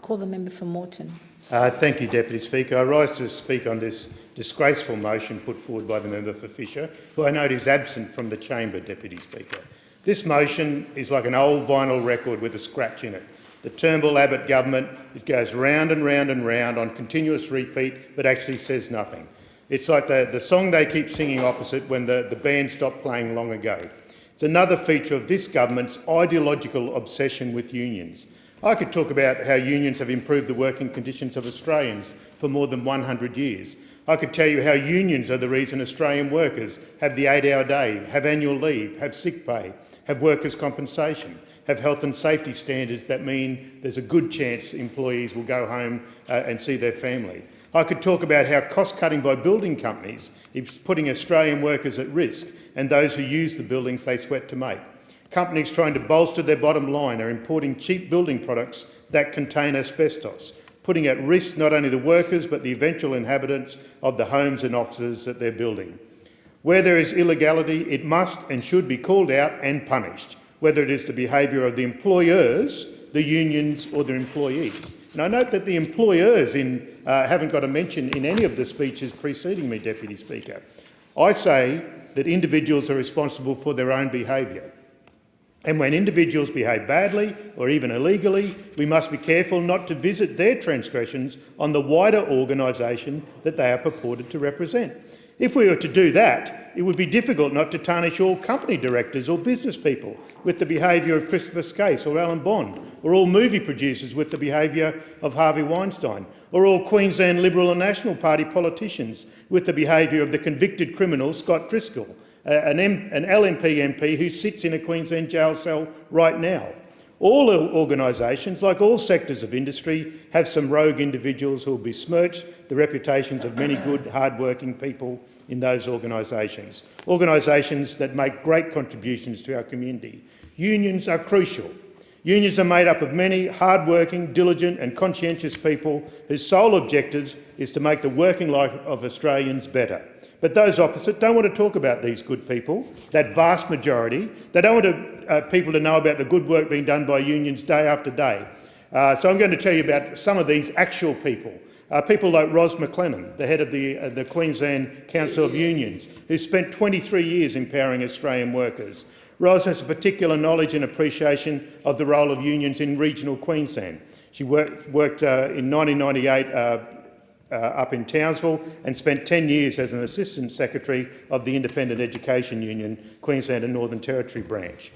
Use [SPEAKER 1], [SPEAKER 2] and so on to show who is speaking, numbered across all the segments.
[SPEAKER 1] Call the member for Moreton.
[SPEAKER 2] Thank you, Deputy Speaker. I rise to speak on this disgraceful motion put forward by the member for Fisher, who I note is absent from the chamber, Deputy Speaker. This motion is like an old vinyl record with a scratch in it. The Turnbull-Abbott government, it goes round and round and round on continuous repeat, but actually says nothing. It's like the song they keep singing opposite when the band stopped playing long ago. It's another feature of this government's ideological obsession with unions. I could talk about how unions have improved the working conditions of Australians for more than 100 years. I could tell you how unions are the reason Australian workers have the 8-hour day, have annual leave, have sick pay, have workers' compensation, have health and safety standards that mean there's a good chance employees will go home and see their family. I could talk about how cost-cutting by building companies is putting Australian workers at risk and those who use the buildings they sweat to make. Companies trying to bolster their bottom line are importing cheap building products that contain asbestos, putting at risk not only the workers but the eventual inhabitants of the homes and offices that they're building. Where there is illegality, it must and should be called out and punished, whether it is the behaviour of the employers, the unions or the employees. And I note that the employers haven't got a mention in any of the speeches preceding me, Deputy Speaker. I say that individuals are responsible for their own behaviour. And when individuals behave badly or even illegally, we must be careful not to visit their transgressions on the wider organisation that they are purported to represent. If we were to do that, it would be difficult not to tarnish all company directors or business people with the behaviour of Christopher Skase or Alan Bond, or all movie producers with the behaviour of Harvey Weinstein, or all Queensland Liberal and National Party politicians with the behaviour of the convicted criminal Scott Driscoll, an LNP MP who sits in a Queensland jail cell right now. All organisations, like all sectors of industry, have some rogue individuals who will besmirch the reputations of many good, hard-working people in those organisations that make great contributions to our community. Unions are crucial. Unions are made up of many hard-working, diligent and conscientious people whose sole objective is to make the working life of Australians better. But those opposite don't want to talk about these good people, that vast majority. They don't want people to know about the good work being done by unions day after day. So I'm going to tell you about some of these actual people. People like Ros McLennan, the head of the Queensland Council of Unions, who spent 23 years empowering Australian workers. Ros has a particular knowledge and appreciation of the role of unions in regional Queensland. She worked in 1998 up in Townsville and spent 10 years as an Assistant Secretary of the Independent Education Union, Queensland and Northern Territory branch.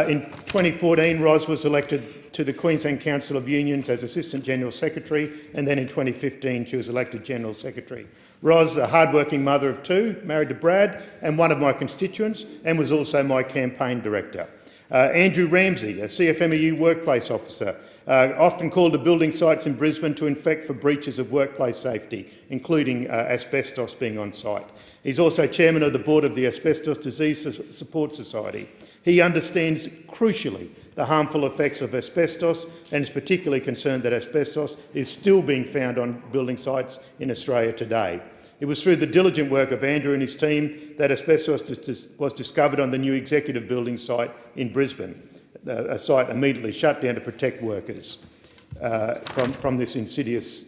[SPEAKER 2] In 2014, Ros was elected to the Queensland Council of Unions as Assistant General Secretary, and then in 2015 she was elected General Secretary. Ros, a hard-working mother of two, married to Brad and one of my constituents, and was also my campaign director. Andrew Ramsey, a CFMEU workplace officer, often called to building sites in Brisbane to inspect for breaches of workplace safety, including asbestos being on site. He's also chairman of the board of the Asbestos Disease Support Society. He understands crucially the harmful effects of asbestos and is particularly concerned that asbestos is still being found on building sites in Australia today. It was through the diligent work of Andrew and his team that asbestos was discovered on the new executive building site in Brisbane, a site immediately shut down to protect workers from this insidious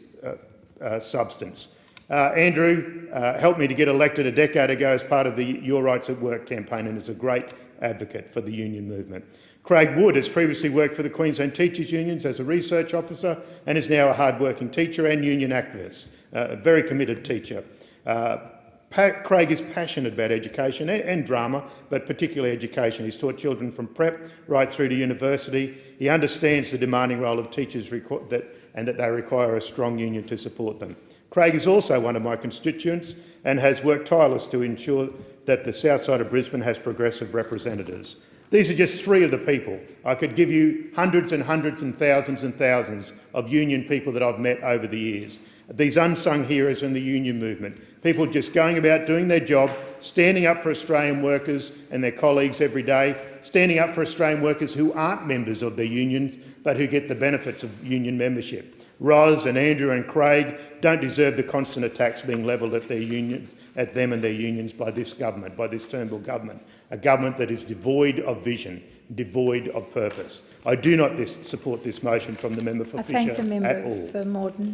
[SPEAKER 2] substance. Andrew helped me to get elected a decade ago as part of the Your Rights at Work campaign and is a great advocate for the union movement. Craig Wood has previously worked for the Queensland Teachers Unions as a research officer and is now a hard-working teacher and union activist, a very committed teacher. Craig is passionate about education and drama, but particularly education. He's taught children from prep right through to university. He understands the demanding role of teachers and that they require a strong union to support them. Craig is also one of my constituents and has worked tirelessly to ensure that the south side of Brisbane has progressive representatives. These are just three of the people. I could give you hundreds and hundreds and thousands of union people that I've met over the years. These unsung heroes in the union movement, people just going about doing their job, standing up for Australian workers and their colleagues every day, standing up for Australian workers who aren't members of their union but who get the benefits of union membership. Ros and Andrew and Craig don't deserve the constant attacks being levelled at their unions at them and their unions by this government, by this Turnbull government, a government that is devoid of vision, devoid of purpose. I do not support this motion from the member for Fisher
[SPEAKER 1] I thank the
[SPEAKER 2] at all.
[SPEAKER 1] member for Morden.